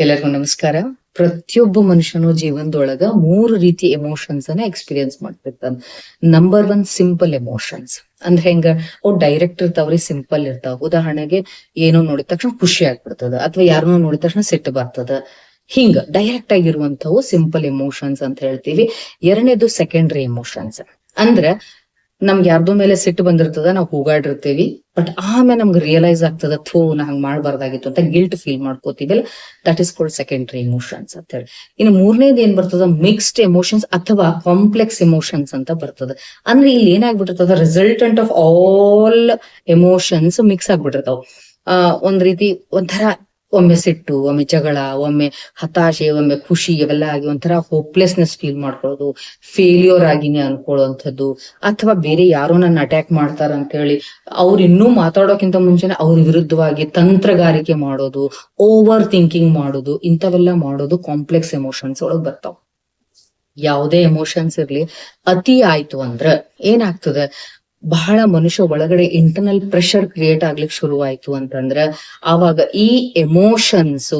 ಎಲ್ಲರಿಗೂ ನಮಸ್ಕಾರ. ಪ್ರತಿಯೊಬ್ಬ ಮನುಷ್ಯನು ಜೀವನದೊಳಗ 3 ರೀತಿ ಎಮೋಷನ್ಸ್ ಅನ್ನ ಎಕ್ಸ್ಪೀರಿಯನ್ಸ್ ಮಾಡ್ತಿರ್ತಾನ. ನಂಬರ್ 1 ಸಿಂಪಲ್ ಎಮೋಷನ್ಸ್ ಅಂದ್ರೆ ಹೆಂಗ ಅವ್ ಡೈರೆಕ್ಟ್ ಇರ್ತಾವ್ರಿ, ಸಿಂಪಲ್ ಇರ್ತಾವ. ಉದಾಹರಣೆಗೆ ಏನೋ ನೋಡಿದ ತಕ್ಷಣ ಖುಷಿ ಆಗ್ಬಿಡ್ತದ, ಅಥವಾ ಯಾರನ್ನೋ ನೋಡಿದ ತಕ್ಷಣ ಸಿಟ್ಟು ಬರ್ತದ. ಹಿಂಗ ಡೈರೆಕ್ಟ್ ಆಗಿರುವಂತವು ಸಿಂಪಲ್ ಎಮೋಷನ್ಸ್ ಅಂತ ಹೇಳ್ತೀವಿ. ಎರಡನೇದು ಸೆಕೆಂಡರಿ ಎಮೋಷನ್ಸ್. ಅಂದ್ರ ನಮ್ಗೆ ಯಾರ್ದೋ ಮೇಲೆ ಸಿಟ್ಟು ಬಂದಿರ್ತದ, ನಾವು ಕೂಗಾಡಿರ್ತೀವಿ. ಬಟ್ ಆಮೇಲೆ ನಮ್ಗೆ ರಿಯಲೈಸ್ ಆಗ್ತದ, ನಾ ಹಂಗ್ ಮಾಡ್ಬಾರ್ದಾಗಿತ್ತು ಅಂತ ಗಿಲ್ಟ್ ಫೀಲ್ ಮಾಡ್ಕೋತೀವಲ್ಲ, that is called secondary emotions ಅಂತ ಹೇಳಿ. ಇನ್ನು ಮೂರನೇದು ಏನ್ ಬರ್ತದ, ಮಿಕ್ಸ್ಡ್ ಎಮೋಷನ್ಸ್ ಅಥವಾ ಕಾಂಪ್ಲೆಕ್ಸ್ ಎಮೋಷನ್ಸ್ ಅಂತ ಬರ್ತದ. ಅಂದ್ರೆ ಇಲ್ಲಿ ಏನಾಗ್ಬಿಟ್ಟಿರ್ತದ, resultant of all emotions mix ಆಗ್ಬಿಟ್ಟಿರ್ತಾವ. ಒಂದ್ ರೀತಿ ಒಂಥರ ಒಮ್ಮೆ ಸಿಟ್ಟು, ಒಮ್ಮೆ ಜಗಳ, ಒಮ್ಮೆ ಹತಾಶೆ, ಒಮ್ಮೆ ಖುಷಿ, ಇವೆಲ್ಲ ಆಗಿ ಒಂಥರ ಹೋಪ್ಲೆಸ್ನೆಸ್ ಫೀಲ್ ಮಾಡ್ಕೊಳ್ಳೋದು, ಫೇಲ್ಯೂರ್ ಆಗಿನೇ ಅನ್ಕೊಳ್ಳುವಂಥದ್ದು, ಅಥವಾ ಬೇರೆ ಯಾರೋ ನನ್ನ ಅಟ್ಯಾಕ್ ಮಾಡ್ತಾರ ಅಂತ ಹೇಳಿ ಅವ್ರು ಇನ್ನೂ ಮಾತಾಡೋಕ್ಕಿಂತ ಮುಂಚೆನೆ ಅವ್ರ ವಿರುದ್ಧವಾಗಿ ತಂತ್ರಗಾರಿಕೆ ಮಾಡೋದು, ಓವರ್ ಥಿಂಕಿಂಗ್ ಮಾಡೋದು, ಇಂಥವೆಲ್ಲ ಮಾಡೋದು ಕಾಂಪ್ಲೆಕ್ಸ್ ಎಮೋಷನ್ಸ್ ಒಳಗ್ ಬರ್ತಾವ. ಯಾವುದೇ ಎಮೋಷನ್ಸ್ ಇರ್ಲಿ, ಅತಿ ಆಯ್ತು ಅಂದ್ರ ಏನಾಗ್ತದೆ, ಬಹಳ ಮನುಷ್ಯ ಒಳಗಡೆ ಇಂಟರ್ನಲ್ ಪ್ರೆಷರ್ ಕ್ರಿಯೇಟ್ ಆಗ್ಲಿಕ್ಕೆ ಶುರುವಾಯ್ತು ಅಂತಂದ್ರ ಆವಾಗ ಈ ಎಮೋಷನ್ಸ್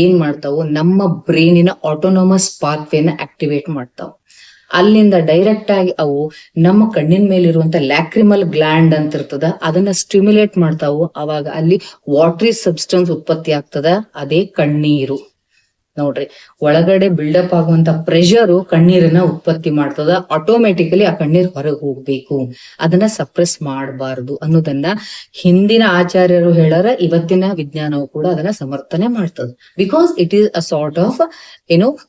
ಏನ್ ಮಾಡ್ತಾವು, ನಮ್ಮ ಬ್ರೈನಿನ ಆಟೋನಮಸ್ ಪಾತ್ವೇನ ಆಕ್ಟಿವೇಟ್ ಮಾಡ್ತಾವ. ಅಲ್ಲಿಂದ ಡೈರೆಕ್ಟ್ ಆಗಿ ಅವು ನಮ್ಮ ಕಣ್ಣಿನ ಮೇಲಿರುವಂತ ಲ್ಯಾಕ್ರಿಮಲ್ ಗ್ಲ್ಯಾಂಡ್ ಅಂತ ಇರ್ತದ, ಅದನ್ನ ಸ್ಟಿಮ್ಯುಲೇಟ್ ಮಾಡ್ತಾವು. ಅವಾಗ ಅಲ್ಲಿ ವಾಟ್ರಿ ಸಬ್ಸ್ಟೆನ್ಸ್ ಉತ್ಪತ್ತಿ ಆಗ್ತದ, ಅದೇ ಕಣ್ಣೀರು. ನೋಡ್ರಿ, ಒಳಗಡೆ ಬಿಲ್ಡಪ್ ಆಗುವಂತ ಪ್ರೆಷರು ಕಣ್ಣೀರನ್ನ ಉತ್ಪತ್ತಿ ಮಾಡ್ತದ. ಆಟೋಮೆಟಿಕಲಿ ಆ ಕಣ್ಣೀರ್ ಹೊರಗೆ ಹೋಗ್ಬೇಕು, ಅದನ್ನ ಸಪ್ರೆಸ್ ಮಾಡಬಾರದು ಅನ್ನೋದನ್ನ ಹಿಂದಿನ ಆಚಾರ್ಯರು ಹೇಳಾರ. ಇವತ್ತಿನ ವಿಜ್ಞಾನವು ಕೂಡ ಅದನ್ನ ಸಮರ್ಥನೆ ಮಾಡ್ತದ. Because it is a sort of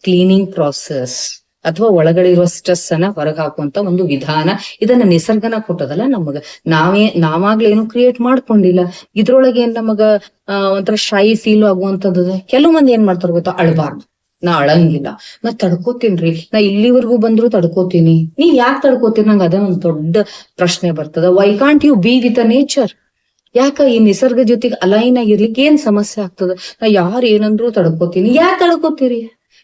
cleaning process, ಅಥವಾ ಒಳಗಡೆ ಇರುವ ಸ್ಟ್ರೆಸ್ ಅನ್ನ ಹೊರಗೆ ಹಾಕುವಂತ ಒಂದು ವಿಧಾನ. ಇದನ್ನ ನಿಸರ್ಗನ ಕೊಟ್ಟದಲ್ಲ ನಮಗ, ನಾವಾಗ್ಲೇನು ಕ್ರಿಯೇಟ್ ಮಾಡ್ಕೊಂಡಿಲ್ಲ. ಇದ್ರೊಳಗೆ ಏನ್ ನಮಗ ಒಂಥರ ಶೈ ಫೀಲ್ ಆಗುವಂತದ್ದು. ಕೆಲವು ಮಂದಿ ಏನ್ ಮಾಡ್ತಾರ ಗೊತ್ತಾ, ಅಳ್ಬಾರ್ದು, ನಾ ಅಳಂಗಿಲ್ಲ, ನಾ ತಡ್ಕೋತೀನ್ರಿ, ನಾ ಇಲ್ಲಿವರೆಗೂ ಬಂದ್ರು ತಡ್ಕೋತೀನಿ. ನೀ ಯಾಕೆ ತಡ್ಕೋತೀನಿ? ನಂಗೆ ಅದೇ ಒಂದ್ ದೊಡ್ಡ ಪ್ರಶ್ನೆ ಬರ್ತದ. Why can't you be with a nature? ಯಾಕ ಈ ನಿಸರ್ಗ ಜೊತೆಗೆ ಅಲೈನ್ ಆಗಿರ್ಲಿಕ್ಕೆ ಏನ್ ಸಮಸ್ಯೆ ಆಗ್ತದ? ನಾ ಯಾರು ಏನಂದ್ರು ತಡ್ಕೋತೀನಿ. ಯಾಕೆ ತಡ್ಕೋತೀರಿ?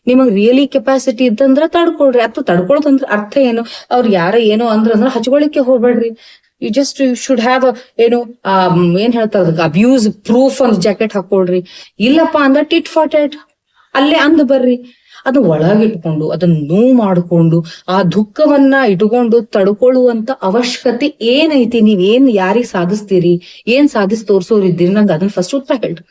ನಿಮಗ್ ರಿಯಲಿ ಕೆಪಾಸಿಟಿ ಇದ್ದಂದ್ರ ತಡ್ಕೊಳ್ರಿ. ಅಥವಾ ತಡ್ಕೊಳೋದಂದ್ರ ಅರ್ಥ ಏನು, ಅವ್ರು ಯಾರ ಏನೋ ಅಂದ್ರ ಹಚ್ಕೊಳಿಕ್ಕೆ ಹೋಗ್ಬೇಡ್ರಿ. ಯು ಶುಡ್ ಹ್ಯಾವ್ ಏನ್ ಹೇಳ್ತಾರ, ಅಬ್ಯೂಸ್ ಪ್ರೂಫ್ ಅಂತ ಜಾಕೆಟ್ ಹಾಕೊಳ್ರಿ. ಇಲ್ಲಪ್ಪಾ ಅಂದ್ರ ಟಿಟ್ ಫಾರ್ ಟೇಟ್ ಅಲ್ಲೇ ಅಂದ್ ಬರ್ರಿ. ಅದನ್ನ ಒಳಗಿಟ್ಕೊಂಡು ಅದನ್ನ ನೋವು ಮಾಡ್ಕೊಂಡು ಆ ದುಃಖವನ್ನ ಇಟ್ಕೊಂಡು ತಡ್ಕೊಳ್ಳುವಂತ ಅವಶ್ಯಕತೆ ಏನೈತಿ? ನೀವೇನ್ ಯಾರಿಗ್ ಸಾಧಿಸ್ತೀರಿ? ಏನ್ ಸಾಧಿಸಿ ತೋರ್ಸೋರಿದ್ದೀರಿ? ನಂಗೆ ಅದನ್ನ ಫಸ್ಟ್ ಉತ್ತರ ಹೇಳ್ರಿ.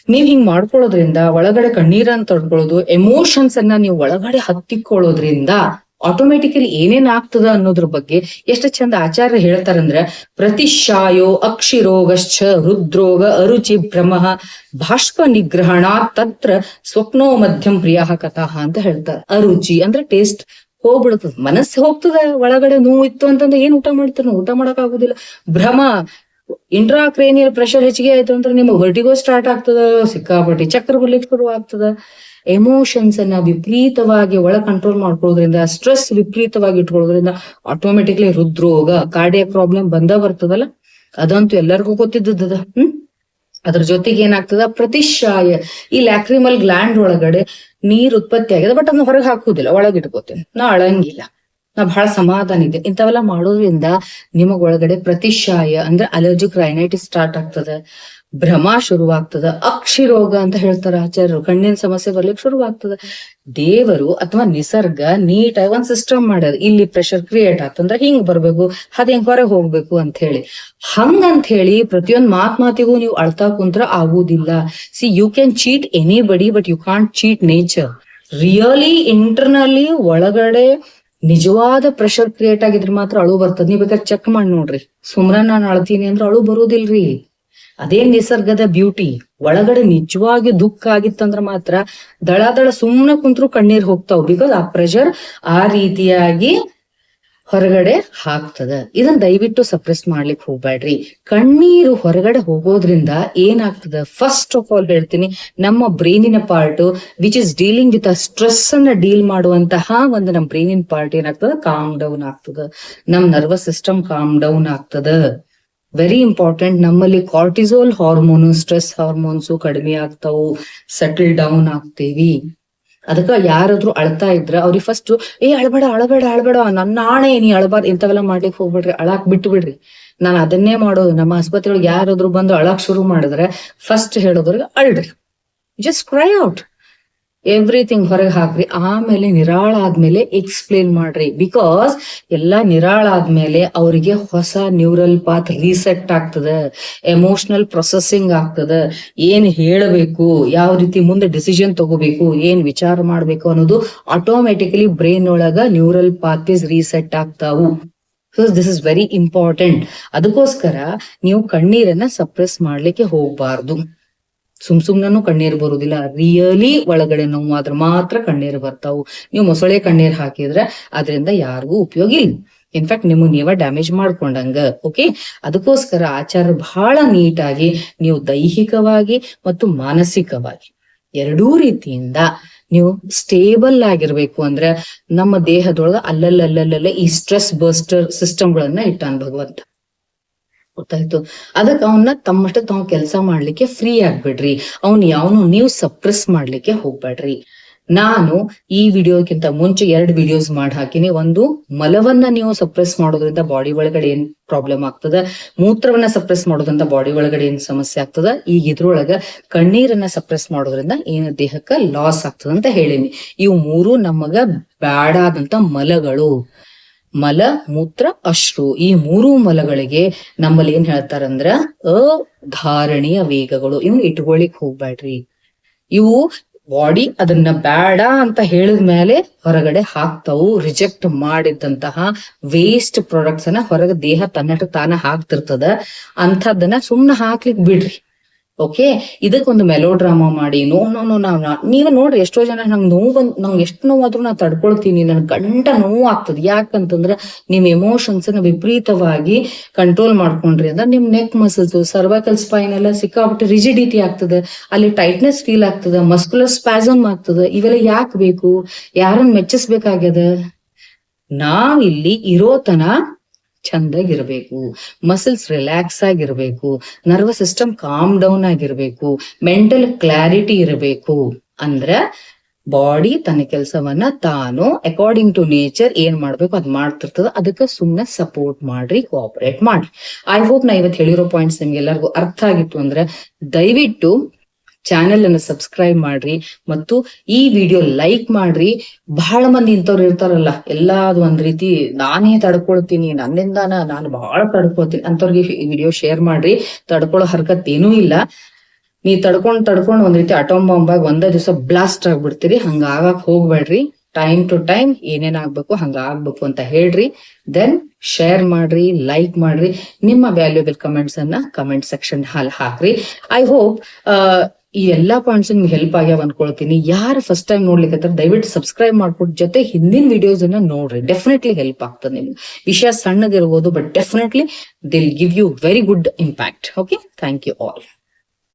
ನೀವ್ ಹಿಂಗ್ ಮಾಡ್ಕೊಳ್ಳೋದ್ರಿಂದ, ಒಳಗಡೆ ಕಣ್ಣೀರನ್ನ ತಡ್ಕೊಳ್ಳೋದು, ಎಮೋಷನ್ಸ್ ಅನ್ನ ನೀವು ಒಳಗಡೆ ಹತ್ತಿಕೊಳ್ಳೋದ್ರಿಂದ ಆಟೋಮೆಟಿಕಲಿ ಏನೇನ್ ಆಗ್ತದ ಅನ್ನೋದ್ರ ಬಗ್ಗೆ ಎಷ್ಟು ಚಂದ ಆಚಾರ್ಯ ಹೇಳ್ತಾರಂದ್ರ, ಪ್ರತಿಶಾಯೋ ಅಕ್ಷಿರೋಗಶ್ಚ ಹೃದ್ರೋಗ ಅರುಚಿ ಭ್ರಮಃ ಬಾಷ್ಪ ನಿಗ್ರಹಣ ತತ್ರ ಸ್ವಪ್ನೋ ಮಧ್ಯಂ ಪ್ರಿಯ ಕಥಾ ಅಂತ ಹೇಳ್ತಾರೆ. ಅರುಚಿ ಅಂದ್ರೆ ಟೇಸ್ಟ್ ಹೋಗ್ಬಿಡ್ತದ, ಮನಸ್ಸು ಹೋಗ್ತದ. ಒಳಗಡೆ ನೋವು ಇತ್ತು ಅಂತಂದ್ರೆ ಏನ್ ಊಟ ಮಾಡ್ತಾರ? ಊಟ ಮಾಡಕ್ ಆಗುದಿಲ್ಲ. ಭ್ರಮ, ಇಂಟ್ರಾಕ್ರೇನಿಯಲ್ ಪ್ರೆಷರ್ ಹೆಚ್ಚಿಗೆ ಆಯ್ತು ಅಂದ್ರೆ ನಿಮ್ಗೆ ವರ್ಟಿಗೋ ಸ್ಟಾರ್ಟ್ ಆಗ್ತದ, ಸಿಕ್ಕಾಪಟ್ಟಿ ಚಕ್ರ ಬರ್ಲಿಕ್ಕೆ ಶುರು ಆಗ್ತದ. ಎಮೋಷನ್ಸ್ ಅನ್ನ ವಿಪರೀತವಾಗಿ ಒಳ ಕಂಟ್ರೋಲ್ ಮಾಡ್ಕೊಳ್ಳೋದ್ರಿಂದ, ಸ್ಟ್ರೆಸ್ ವಿಪರೀತವಾಗಿ ಇಟ್ಕೊಳ್ಳೋದ್ರಿಂದ ಆಟೋಮೆಟಿಕ್ಲಿ ಹೃದ್ರೋಗ, ಕಾರ್ಡಿಯಾಕ್ ಪ್ರಾಬ್ಲಮ್ ಬರ್ತದಲ್ಲ. ಅದಂತೂ ಎಲ್ಲರಿಗೂ ಗೊತ್ತಿದ್ದದ. ಅದ್ರ ಜೊತೆಗೆ ಏನಾಗ್ತದ, ಪ್ರತಿಶಾಯ, ಈ ಲ್ಯಾಕ್ರಿಮಲ್ ಗ್ಲ್ಯಾಂಡ್ ಒಳಗಡೆ ನೀರ್ ಉತ್ಪತ್ತಿ ಆಗಿದೆ, ಬಟ್ ಅದನ್ನ ಹೊರಗೆ ಹಾಕುದಿಲ್ಲ, ಒಳಗಿಟ್ಕೋತೇನೆ. ನಾ ಅಳಂಗಿಲ್ಲ, ನಾ ಬಹಳ ಸಮಾಧಾನ ಇದೆ. ಇಂಥವೆಲ್ಲ ಮಾಡೋದ್ರಿಂದ ನಿಮಗ್ ಒಳಗಡೆ ಪ್ರತಿಶಾಯ ಅಂದ್ರೆ ಅಲರ್ಜಿಕ್ ರೈನೈಟಿಸ್ ಸ್ಟಾರ್ಟ್ ಆಗ್ತದ, ಭ್ರಮ ಶುರುವಾಗ್ತದ, ಅಕ್ಷಿರೋಗ ಅಂತ ಹೇಳ್ತಾರ ಆಚಾರ್ಯರು, ಕಣ್ಣಿನ ಸಮಸ್ಯೆ ಬರ್ಲಿಕ್ಕೆ ಶುರುವಾಗ್ತದ. ದೇವರು ಅಥವಾ ನಿಸರ್ಗ ನೀಟಾಗಿ ಒಂದ್ ಸಿಸ್ಟಮ್ ಮಾಡ್ಯಾರ. ಇಲ್ಲಿ ಪ್ರೆಷರ್ ಕ್ರಿಯೇಟ್ ಆಗ್ತಂದ್ರ ಹಿಂಗ್ ಬರ್ಬೇಕು, ಅದ್ ಹೆಂಗ್ ಹೊರಗೆ ಹೋಗ್ಬೇಕು ಅಂತ ಹೇಳಿ. ಹಂಗಂತ ಹೇಳಿ ಪ್ರತಿಯೊಂದ್ ಮಾತಿಗೂ ನೀವು ಅಳ್ತಾ ಕುಂತ್ರ ಆಗುದಿಲ್ಲ. See, you can cheat anybody, but you can't cheat nature. Really internally ಒಳಗಡೆ ನಿಜವಾದ ಪ್ರೆಷರ್ ಕ್ರಿಯೇಟ್ ಆಗಿದ್ರೆ ಮಾತ್ರ ಅಳು ಬರ್ತದ. ನೀವ್ ಬೇಕಾದ್ರೆ ಚೆಕ್ ಮಾಡಿ ನೋಡ್ರಿ. ಸುಮ್ರ ನಾನ್ ಅಳ್ತೀನಿ ಅಂದ್ರೆ ಅಳು ಬರುದಿಲ್ರಿ. ಅದೇ ನಿಸರ್ಗದ ಬ್ಯೂಟಿ. ಒಳಗಡೆ ನಿಜವಾಗಿ ದುಃಖ ಆಗಿತ್ತಂದ್ರ ಮಾತ್ರ ದಳ ಸುಮ್ನೆ ಕುಂತ್ರು ಕಣ್ಣೀರ್ ಹೋಗ್ತಾವ್. ಬಿಕಾಸ್ ಆ ಪ್ರೆಷರ್ ಆ ರೀತಿಯಾಗಿ ಹೊರಗಡೆ ಹಾಕ್ತದ. ಇದನ್ನ ದಯವಿಟ್ಟು ಸಪ್ರೆಸ್ ಮಾಡ್ಲಿಕ್ಕೆ ಹೋಗ್ಬೇಡ್ರಿ. ಕಣ್ಣೀರು ಹೊರಗಡೆ ಹೋಗೋದ್ರಿಂದ ಏನಾಗ್ತದ, ಫಸ್ಟ್ ಆಫ್ ಆಲ್ ಹೇಳ್ತೀನಿ, ನಮ್ಮ ಬ್ರೈನಿನ part which is dealing with a stress ಅನ್ನ ಡೀಲ್ ಮಾಡುವಂತಹ ಒಂದು ನಮ್ಮ ಬ್ರೈನಿನ ಪಾರ್ಟ್ ಏನಾಗ್ತದ, ಕಾಮ್ ಡೌನ್ ಆಗ್ತದ. ನಮ್ ನರ್ವಸ್ ಸಿಸ್ಟಮ್ ಕಾಮ್ ಡೌನ್ ಆಗ್ತದ. Very important. ನಮ್ಮಲ್ಲಿ ಕಾರ್ಟಿಸೋಲ್ ಹಾರ್ಮೋನು, ಸ್ಟ್ರೆಸ್ ಹಾರ್ಮೋನ್ಸು ಕಡಿಮೆ ಆಗ್ತಾವು, ಸೆಟಲ್ ಡೌನ್ ಆಗ್ತೇವಿ. ಅದಕ್ಕ ಯಾರಾದ್ರೂ ಅಳ್ತಾ ಇದ್ರ ಅವ್ರಿಗೆ ಫಸ್ಟ್ ಅಳಬೇಡ ಅಳಬೇಡ ಅಳಬೇಡ, ನನ್ನ ಆಣೆ, ನೀ ಅಳಬಾರ್ದು, ಇಂಥವೆಲ್ಲ ಮಾಡ್ಲಿಕ್ಕೆ ಹೋಗ್ಬಿಡ್ರಿ, ಅಳಾಕ್ ಬಿಟ್ಟು ಬಿಡ್ರಿ. ನಾನು ಅದನ್ನೇ ಮಾಡೋದು. ನಮ್ಮ ಆಸ್ಪತ್ರೆಯೊಳಗೆ ಯಾರಾದ್ರೂ ಬಂದು ಅಳಾಕ್ ಶುರು ಮಾಡಿದ್ರೆ ಫಸ್ಟ್ ಹೇಳೋದ್ರಿಗೆ ಅಳ್ರಿ. ಜಸ್ಟ್ ಕ್ರೈ ಔಟ್, ಎವ್ರಿಥಿಂಗ್ ಹೊರಗೆ ಹಾಕ್ರಿ. ಆಮೇಲೆ ನಿರಾಳ ಆದ್ಮೇಲೆ ಎಕ್ಸ್ಪ್ಲೇನ್ ಮಾಡ್ರಿ. ಬಿಕಾಸ್ ಎಲ್ಲಾ ನಿರಾಳ ಆದ್ಮೇಲೆ ಅವರಿಗೆ ಹೊಸ ನ್ಯೂರಲ್ ಪಾತ್ ರೀಸೆಟ್ ಆಗ್ತದ, ಎಮೋಷನಲ್ ಪ್ರೊಸೆಸಿಂಗ್ ಆಗ್ತದ, ಏನ್ ಹೇಳಬೇಕು, ಯಾವ ರೀತಿ ಮುಂದೆ ಡಿಸಿಷನ್ ತಗೋಬೇಕು, ಏನ್ ವಿಚಾರ ಮಾಡ್ಬೇಕು ಅನ್ನೋದು ಆಟೋಮೆಟಿಕಲಿ ಬ್ರೈನ್ ಒಳಗ ನ್ಯೂರಲ್ ಪಾತ್ ರೀಸೆಟ್ ಆಗ್ತಾವು. So this is very important. ಅದಕ್ಕೋಸ್ಕರ ನೀವು ಕಣ್ಣೀರನ್ನ ಸಪ್ರೆಸ್ ಮಾಡ್ಲಿಕ್ಕೆ ಹೋಗ್ಬಾರ್ದು. ಸುಮ್ನೂ ಕಣ್ಣೀರು ಬರುದಿಲ್ಲ. ರಿಯಲಿ ಒಳಗಡೆ ನೋವು ಆದ್ರೆ ಮಾತ್ರ ಕಣ್ಣೀರು ಬರ್ತಾವು. ನೀವು ಮೊಸಳೆ ಕಣ್ಣೀರ್ ಹಾಕಿದ್ರೆ ಅದರಿಂದ ಯಾರಿಗೂ ಉಪಯೋಗ ಇಲ್ಲ. ಇನ್ಫ್ಯಾಕ್ಟ್ ನಿಮಗ್ ನೀವ ಡ್ಯಾಮೇಜ್ ಮಾಡ್ಕೊಂಡಂಗ. ಓಕೆ, ಅದಕ್ಕೋಸ್ಕರ ಆಚಾರ ಬಹಳ ನೀಟಾಗಿ ನೀವು ದೈಹಿಕವಾಗಿ ಮತ್ತು ಮಾನಸಿಕವಾಗಿ ಎರಡೂ ರೀತಿಯಿಂದ ನೀವು ಸ್ಟೇಬಲ್ ಆಗಿರ್ಬೇಕು. ಅಂದ್ರೆ ನಮ್ಮ ದೇಹದೊಳಗ ಅಲ್ಲಲ್ಲೇ ಈ ಸ್ಟ್ರೆಸ್ ಬರ್ಸ್ಟರ್ ಸಿಸ್ಟಮ್ಗಳನ್ನ ಇಟ್ಟಾನ ಭಗವಂತ. ಗೊತ್ತಾಯ್ತು? ಅದಕ್ಕೆ ಅವನ್ನ ತಮ್ಮಷ್ಟ ತಾವ್ ಕೆಲಸ ಮಾಡ್ಲಿಕ್ಕೆ ಫ್ರೀ ಆಗ್ಬಿಡ್ರಿ. ಅವ್ನ್ ಯಾವನು ನೀವು ಸಪ್ರೆಸ್ ಮಾಡ್ಲಿಕ್ಕೆ ಹೋಗ್ಬೇಡ್ರಿ. ನಾನು ಈ ವಿಡಿಯೋಕ್ಕಿಂತ ಮುಂಚೆ 2 ವಿಡಿಯೋಸ್ ಮಾಡಿ ಹಾಕಿನಿ. ಒಂದು, ಮಲವನ್ನ ನೀವು ಸಪ್ರೆಸ್ ಮಾಡೋದ್ರಿಂದ ಬಾಡಿ ಒಳಗಡೆ ಏನ್ ಪ್ರಾಬ್ಲಮ್ ಆಗ್ತದ, ಮೂತ್ರವನ್ನ ಸಪ್ರೆಸ್ ಮಾಡೋದ್ರಿಂದ ಬಾಡಿ ಒಳಗಡೆ ಏನ್ ಸಮಸ್ಯೆ ಆಗ್ತದ, ಈಗ ಇದ್ರೊಳಗ ಕಣ್ಣೀರನ್ನ ಸಪ್ರೆಸ್ ಮಾಡೋದ್ರಿಂದ ಏನ್ ದೇಹಕ್ಕ ಲಾಸ್ ಆಗ್ತದ ಅಂತ ಹೇಳಿನಿ. ಇವು 3 ನಮಗ ಬ್ಯಾಡ್ ಆದಂತ ಮಲಗಳು. ಮಲ, ಮೂತ್ರ, ಅಶ್ರು, ಈ 3 ಮಲಗಳಿಗೆ ನಮ್ಮಲ್ಲಿ ಏನ್ ಹೇಳ್ತಾರಂದ್ರ ಅಧಾರಣೀಯ ವೇಗಗಳು. ಇವ್ನು ಇಟ್ಕೊಳಿಕ್ ಹೋಗ್ಬ್ಯಾಡ್ರಿ. ಇವು ಬಾಡಿ ಅದನ್ನ ಬೇಡ ಅಂತ ಹೇಳಿದ್ಮೇಲೆ ಹೊರಗಡೆ ಹಾಕ್ತಾವು. ರಿಜೆಕ್ಟ್ ಮಾಡಿದಂತಹ ವೇಸ್ಟ್ ಪ್ರಾಡಕ್ಟ್ಸ್ ಅನ್ನ ಹೊರಗೆ ದೇಹ ತನ್ನಟ ತಾನ ಹಾಕ್ತಿರ್ತದ. ಅಂಥದ್ದನ್ನ ಸುಮ್ನೆ ಹಾಕ್ಲಿಕ್ ಬಿಡ್ರಿ. ಓಕೆ, ಇದಕ್ಕೊಂದು ಮೆಲೋ ಡ್ರಾಮಾ ಮಾಡಿ ನೀವ್ ನೋಡ್ರಿ, ಎಷ್ಟೋ ಜನ ನಂಗೆ ಎಷ್ಟು ನೋವಾದ್ರೂ ನಾ ತಡ್ಕೊಳ್ತೀನಿ, ನನ್ ಗಂಟ ನೋವು ಆಗ್ತದೆ. ಯಾಕಂತಂದ್ರ ನಿಮ್ ಎಮೋಷನ್ಸ್ ನ ವಿಪರೀತವಾಗಿ ಕಂಟ್ರೋಲ್ ಮಾಡ್ಕೊಂಡ್ರಿ ಅಂದ್ರೆ ನಿಮ್ ನೆಕ್ ಮಸಲ್ಸ್, ಸರ್ವೈಕಲ್ ಸ್ಪೈನ್ ಎಲ್ಲ ಸಿಕ್ಕಾಬಿಟ್ಟು ರಿಜಿಡಿಟಿ ಆಗ್ತದೆ, ಅಲ್ಲಿ ಟೈಟ್ನೆಸ್ ಫೀಲ್ ಆಗ್ತದ, ಮಸ್ಕ್ಯುಲರ್ ಸ್ಪ್ಯಾಸಮ್ ಆಗ್ತದ. ಇವೆಲ್ಲ ಯಾಕೆ ಬೇಕು? ಯಾರನ್ನ ಮೆಚ್ಚಿಸ್ಬೇಕಾಗ್ಯದ? ನಾವಿಲ್ಲಿ ಇರೋತನ ಚಂದಾಗಿರ್ಬೇಕು, ಮಸಲ್ಸ್ ರಿಲ್ಯಾಕ್ಸ್ ಆಗಿರ್ಬೇಕು, ನರ್ವಸ್ ಸಿಸ್ಟಮ್ ಕಾಮ್ ಡೌನ್ ಆಗಿರ್ಬೇಕು, ಮೆಂಟಲ್ ಕ್ಲಾರಿಟಿ ಇರಬೇಕು. ಅಂದ್ರ ಬಾಡಿ ತನ್ನ ಕೆಲಸವನ್ನ ತಾನು ಅಕಾರ್ಡಿಂಗ್ ಟು ನೇಚರ್ ಏನ್ ಮಾಡ್ಬೇಕು ಅದ್ ಮಾಡ್ತಿರ್ತದ. ಅದಕ್ಕೆ ಸುಮ್ನೆ ಸಪೋರ್ಟ್ ಮಾಡ್ರಿ, ಕೋಆಪರೇಟ್ ಮಾಡ್ರಿ. ಐ ಹೋಪ್ ನಾ ಇವತ್ತು ಹೇಳಿರೋ ಪಾಯಿಂಟ್ಸ್ ನಿಮ್ಗೆ ಎಲ್ಲರಿಗೂ ಅರ್ಥ ಆಗಿತ್ತು ಅಂದ್ರೆ ದಯವಿಟ್ಟು ಚಾನೆಲ್ ಅನ್ನು ಸಬ್ಸ್ಕ್ರೈಬ್ ಮಾಡ್ರಿ ಮತ್ತು ಈ ವಿಡಿಯೋ ಲೈಕ್ ಮಾಡ್ರಿ. ಬಹಳ ಮಂದಿ ಇಂಥವ್ರು ಇರ್ತಾರಲ್ಲ, ಎಲ್ಲಾದು ಒಂದ್ ರೀತಿ ನಾನೇ ತಡ್ಕೊಳ್ತೀನಿ, ನನ್ನಿಂದಾನ ನಾನು ಬಹಳ ತಡ್ಕೊಳ್ತೀನಿ ಅಂತವ್ರಿಗೆ ಈ ವಿಡಿಯೋ ಶೇರ್ ಮಾಡ್ರಿ. ತಡ್ಕೊಳ್ಳೋ ಹರ್ಕತ್ ಏನೂ ಇಲ್ಲ. ನೀ ತಡ್ಕೊಂಡ್ ಒಂದ್ ರೀತಿ ಅಟೋಮ್ ಬಾಂಬ್ ಆಗಿ ಒಂದೇ ದಿವಸ ಬ್ಲಾಸ್ಟ್ ಆಗ್ಬಿಡ್ತೀರಿ. ಹಂಗ ಆಗಕ್ ಹೋಗ್ಬೇಡ್ರಿ. ಟೈಮ್ ಟು ಟೈಮ್ ಏನೇನ್ ಆಗ್ಬೇಕು ಹಂಗ ಆಗ್ಬೇಕು ಅಂತ ಹೇಳ್ರಿ. ದೆನ್ ಶೇರ್ ಮಾಡ್ರಿ, ಲೈಕ್ ಮಾಡ್ರಿ, ನಿಮ್ಮ ವ್ಯಾಲ್ಯೂಬಲ್ ಕಮೆಂಟ್ಸ್ ಅನ್ನ ಕಮೆಂಟ್ ಸೆಕ್ಷನ್ ಹಾಕ್ರಿ. ಐ ಹೋಪ್ ಈ ಎಲ್ಲಾ ಪಾಯಿಂಟ್ಸ್ ನಿಮ್ಗೆ ಹೆಲ್ಪ್ ಆಗ್ಯಾವ ಅನ್ಕೊಳ್ತೀನಿ. ಯಾರು ಫಸ್ಟ್ ಟೈಮ್ ನೋಡ್ಲಿಕ್ಕೆ ದಯವಿಟ್ಟು ಸಬ್ಸ್ಕ್ರೈಬ್ ಮಾಡ್ಕೊಟ್ಟು ಜೊತೆ ಹಿಂದಿನ ವಿಡಿಯೋಸ್ ಅನ್ನ ನೋಡ್ರಿ. ಡೆಫಿನೆಟ್ಲಿ ಹೆಲ್ಪ್ ಆಗ್ತದೆ ನಿಮ್ಗೆ. ವಿಷಯ ಸಣ್ಣದಿರ್ಬೋದು, but definitely will give you very good impact. Okay, thank you all.